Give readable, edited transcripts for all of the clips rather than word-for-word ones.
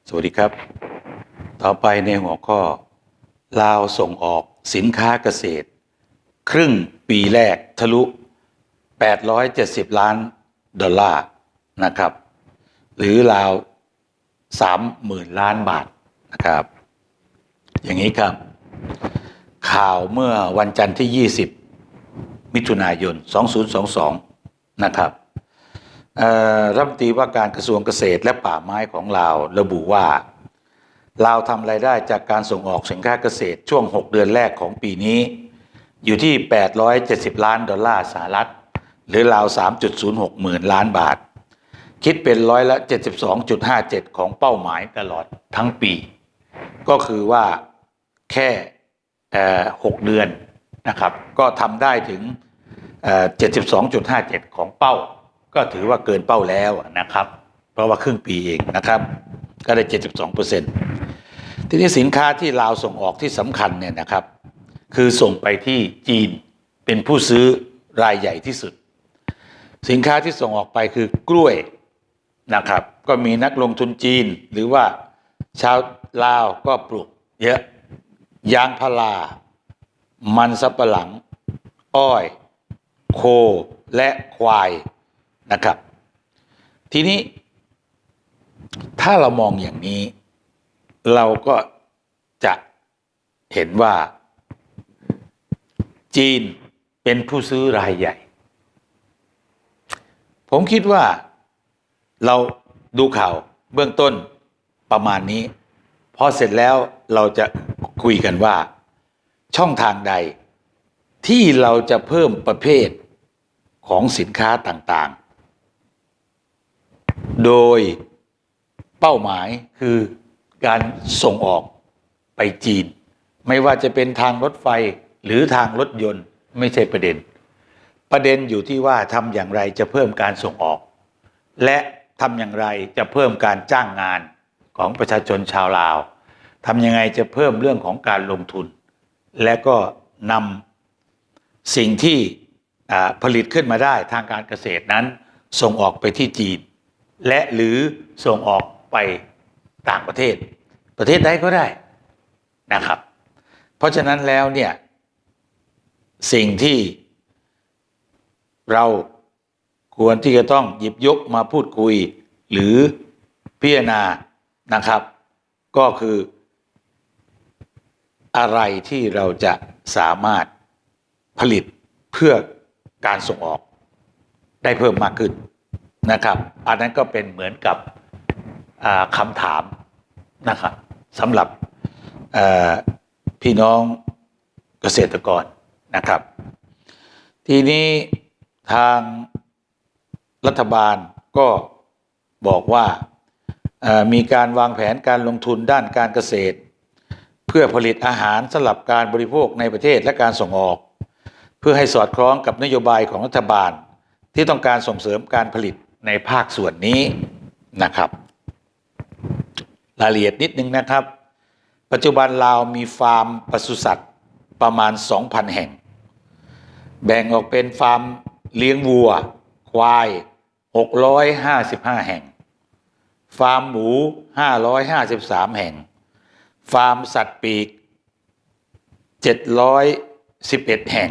สวัสดีครับต่อไปในหัวข้อลาวส่งออกสินค้าเกษตรครึ่งปีแรกทะลุ870ล้านดอลลาร์นะครับหรือราว30,000ล้านบาทนะครับอย่างนี้ครับข่าวเมื่อวันจันทร์ที่20มิถุนายน2022นะครับรัฐมนตรีว่าการกระทรวงเกษตรและป่าไม้ของลาวระบุว่าลาวทำรายได้จากการส่งออกสินค้าเกษตรช่วง6เดือนแรกของปีนี้อยู่ที่870ล้านดอลลาร์สหรัฐหรือราว 3.06 หมื่นล้านบาทคิดเป็นร้อยละ 72.57 ของเป้าหมายตลอดทั้งปีก็คือว่าแค่6เดือนนะครับก็ทำได้ถึง72.57 ของเป้าก็ถือว่าเกินเป้าแล้วนะครับเพราะว่าครึ่งปีเองนะครับก็ได้ 72%ทีนี้สินค้าที่ลาวส่งออกที่สำคัญเนี่ยนะครับคือส่งไปที่จีนเป็นผู้ซื้อรายใหญ่ที่สุดสินค้าที่ส่งออกไปคือกล้วยนะครับก็มีนักลงทุนจีนหรือว่าชาวลาวก็ปลูกเยอะยางพารามันสำปะหลังอ้อยโคและควายนะครับทีนี้ถ้าเรามองอย่างนี้เราก็จะเห็นว่าจีนเป็นผู้ซื้อรายใหญ่ผมคิดว่าเราดูข่าวเบื้องต้นประมาณนี้พอเสร็จแล้วเราจะคุยกันว่าช่องทางใดที่เราจะเพิ่มประเภทของสินค้าต่างๆโดยเป้าหมายคือการส่งออกไปจีนไม่ว่าจะเป็นทางรถไฟหรือทางรถยนต์ไม่ใช่ประเด็นอยู่ที่ว่าทำอย่างไรจะเพิ่มการส่งออกและทำอย่างไรจะเพิ่มการจ้างงานของประชาชนชาวลาวทำยังไงจะเพิ่มเรื่องของการลงทุนและก็นำสิ่งที่ผลิตขึ้นมาได้ทางการเกษตรนั้นส่งออกไปที่จีนและหรือส่งออกไปต่างประเทศใดก็ได้นะครับเพราะฉะนั้นแล้วเนี่ยสิ่งที่เราควรที่จะต้องหยิบยกมาพูดคุยหรือพิจารณานะครับก็คืออะไรที่เราจะสามารถผลิตเพื่อการส่งออกได้เพิ่มมากขึ้นนะครับอันนั้นก็เป็นเหมือนกับคำถามนะครับสำหรับพี่น้องเกษตรกรนะครับทีนี้ทางรัฐบาลก็บอกว่ามีการวางแผนการลงทุนด้านการเกษตรเพื่อผลิตอาหารสำหรับการบริโภคในประเทศและการส่งออกเพื่อให้สอดคล้องกับนโยบายของรัฐบาลที่ต้องการส่งเสริมการผลิตในภาคส่วนนี้นะครับรายละเอียดนิดนึงนะครับปัจจุบันลาวมีฟาร์มปศุสัตว์ประมาณ 2,000 แห่งแบ่งออกเป็นฟาร์มเลี้ยงวัวควาย655แห่งฟาร์มหมู553แห่งฟาร์มสัตว์ปีก711แห่ง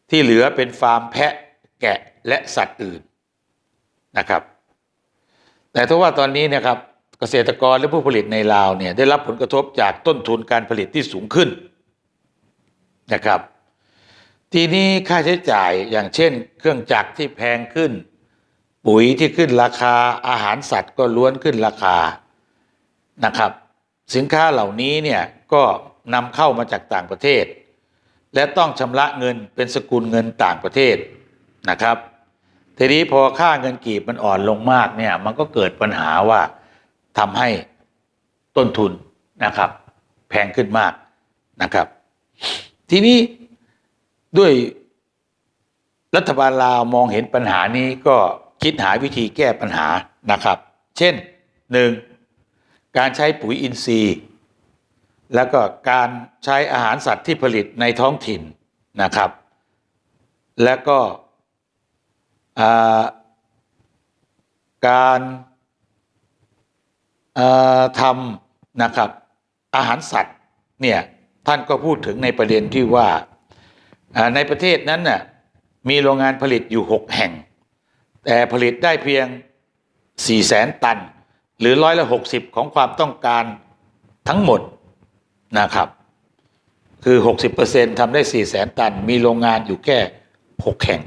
ที่เหลือเป็นฟาร์มแพะแกะและสัตว์อื่นนะครับแต่ถ้าว่าตอนนี้นะครับเกษตรกรและผู้ผลิตในลาวเนี่ยได้รับผลกระทบจากต้นทุนการผลิตที่สูงขึ้นนะครับทีนี้ค่าใช้จ่ายอย่างเช่นเครื่องจักรที่แพงขึ้นปุ๋ยที่ขึ้นราคาอาหารสัตว์ก็ล้วนขึ้นราคานะครับสินค้าเหล่านี้เนี่ยก็นำเข้ามาจากต่างประเทศและต้องชำระเงินเป็นสกุลเงินต่างประเทศนะครับทีนี้พอค่าเงินกีบมันอ่อนลงมากเนี่ยมันก็เกิดปัญหาว่าทำให้ต้นทุนนะครับแพงขึ้นมากนะครับทีนี้ด้วยรัฐบาลลาวมองเห็นปัญหานี้ก็คิดหาวิธีแก้ปัญหานะครับเช่น 1. การใช้ปุ๋ยอินทรีย์แล้วก็การใช้อาหารสัตว์ที่ผลิตในท้องถิ่นนะครับและก็การ ทำนะครับอาหารสัตว์เนี่ยท่านก็พูดถึงในประเด็นที่ว่าในประเทศนั้นน่ะมีโรงงานผลิตอยู่6แห่งแต่ผลิตได้เพียง400,000 ตันหรือ60%ของความต้องการทั้งหมดนะครับคือ 60% ทำได้400,000 ตันมีโรงงานอยู่แค่6แห่ง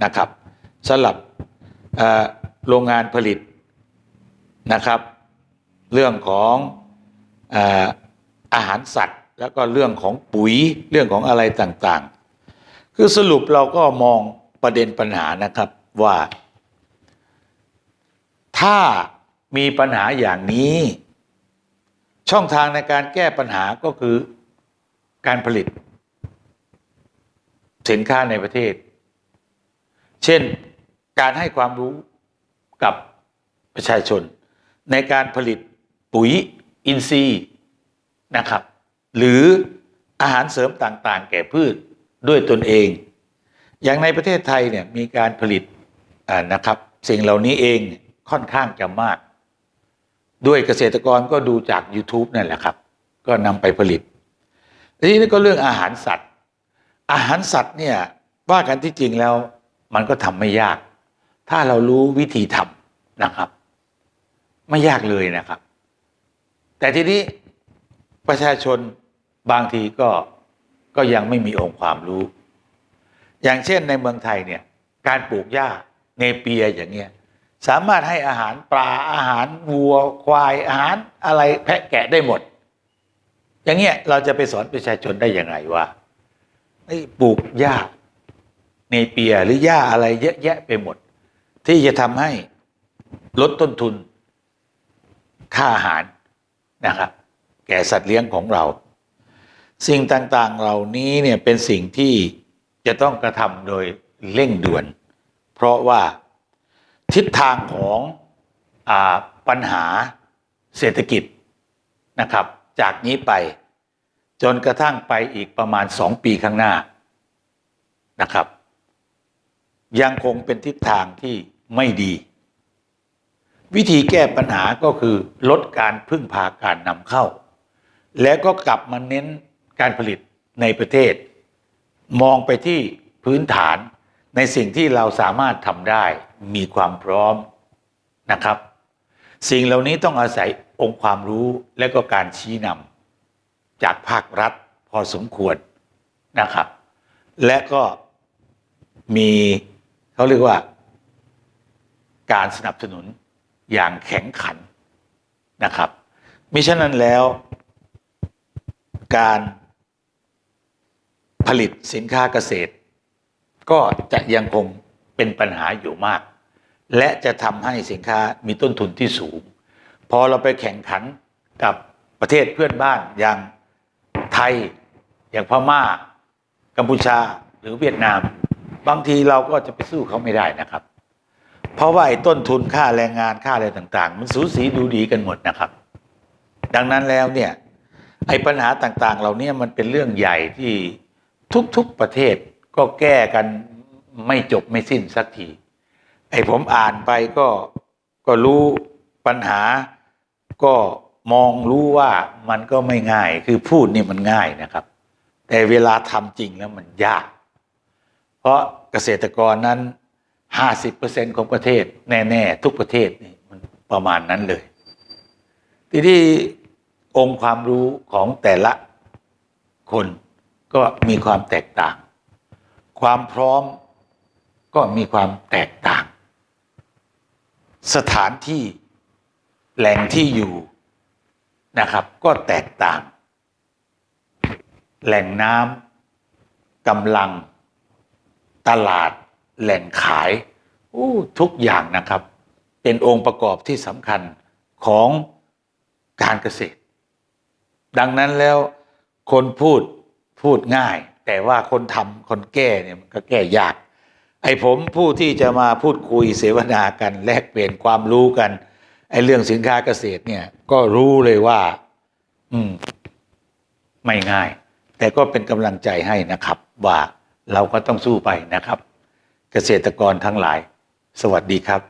นะครับสำหรับโรงงานผลิตนะครับเรื่องของอาหารสัตว์แล้วก็เรื่องของปุ๋ยเรื่องของอะไรต่างๆคือสรุปเราก็มองประเด็นปัญหานะครับว่าถ้ามีปัญหาอย่างนี้ช่องทางในการแก้ปัญหาก็คือการผลิตสินค้าในประเทศเช่นการให้ความรู้กับประชาชนในการผลิตปุ๋ยอินทรีย์นะครับหรืออาหารเสริมต่างๆแก่พืชด้วยตนเองอย่างในประเทศไทยเนี่ยมีการผลิตนะครับสิ่งเหล่านี้เองค่อนข้างจะมากด้วยเกษตรกรก็ดูจาก YouTube นั่นแหละครับก็นำไปผลิตทีนี้ก็เรื่องอาหารสัตว์เนี่ยว่ากันที่จริงแล้วมันก็ทำไม่ยากถ้าเรารู้วิธีทำนะครับไม่ยากเลยนะครับแต่ทีนี้ประชาชนบางทีก็ยังไม่มีองค์ความรู้อย่างเช่นในเมืองไทยเนี่ยการปลูกหญ้าเนเปียอย่างเงี้ยสามารถให้อาหารปลาอาหารวัวควายอาหารอะไรแพะแกะได้หมดอย่างเงี้ยเราจะไปสอนประชาชนได้อย่างไรว่าปลูกหญ้าเนเปียหรือหญ้าอะไรเยอะแยะไปหมดที่จะทำให้ลดต้นทุนค่าอาหารนะครับแก่สัตว์เลี้ยงของเราสิ่งต่างๆเหล่านี้เนี่ยเป็นสิ่งที่จะต้องกระทำโดยเร่งด่วนเพราะว่าทิศทางของปัญหาเศรษฐกิจนะครับจากนี้ไปจนกระทั่งไปอีกประมาณ2 ปีข้างหน้านะครับยังคงเป็นทิศทางที่ไม่ดีวิธีแก้ปัญหาก็คือลดการพึ่งพาการนำเข้าแล้วก็กลับมาเน้นการผลิตในประเทศมองไปที่พื้นฐานในสิ่งที่เราสามารถทำได้มีความพร้อมนะครับสิ่งเหล่านี้ต้องอาศัยองค์ความรู้และก็การชี้นำจากภาครัฐพอสมควรนะครับและก็มีเขาเรียกว่าการสนับสนุนอย่างแข็งขันนะครับมิฉะนั้นแล้วการผลิตสินค้าเกษตรก็จะยังคงเป็นปัญหาอยู่มากและจะทำให้สินค้ามีต้นทุนที่สูงพอเราไปแข่งขันกับประเทศเพื่อนบ้านอย่างไทยอย่างพม่ากัมพูชาหรือเวียดนามบางทีเราก็จะไปสู้เขาไม่ได้นะครับเพราะว่าไอ้ต้นทุนค่าแรงงานค่าอะไรต่างๆมันสูสีดูดีกันหมดนะครับดังนั้นแล้วเนี่ยไอ้ปัญหาต่างๆเหล่านี้มันเป็นเรื่องใหญ่ที่ทุกๆประเทศก็แก้กันไม่จบไม่สิ้นสักทีไอ้ผมอ่านไปก็รู้ปัญหาก็มองรู้ว่ามันก็ไม่ง่ายคือพูดนี่มันง่ายนะครับแต่เวลาทำจริงแล้วมันยากเพราะเกษตรกรนั้น50% ของประเทศแน่ๆทุกประเทศนี่มันประมาณนั้นเลยทีนี้องค์ความรู้ของแต่ละคนก็มีความแตกต่างความพร้อมก็มีความแตกต่างสถานที่แหล่งที่อยู่นะครับก็แตกต่างแหล่งน้ำกำลังตลาดแหล่งขายทุกอย่างนะครับเป็นองค์ประกอบที่สำคัญของการเกษตรดังนั้นแล้วคนพูดง่ายแต่ว่าคนทำคนแก้เนี่ยมันก็แก้ยากไอ้ผมผู้ที่จะมาพูดคุยเสวนากันแลกเปลี่ยนความรู้กันไอ้เรื่องสินค้าเกษตรเนี่ยก็รู้เลยว่าไม่ง่ายแต่ก็เป็นกำลังใจให้นะครับว่าเราก็ต้องสู้ไปนะครับเกษตรกรทั้งหลายสวัสดีครับ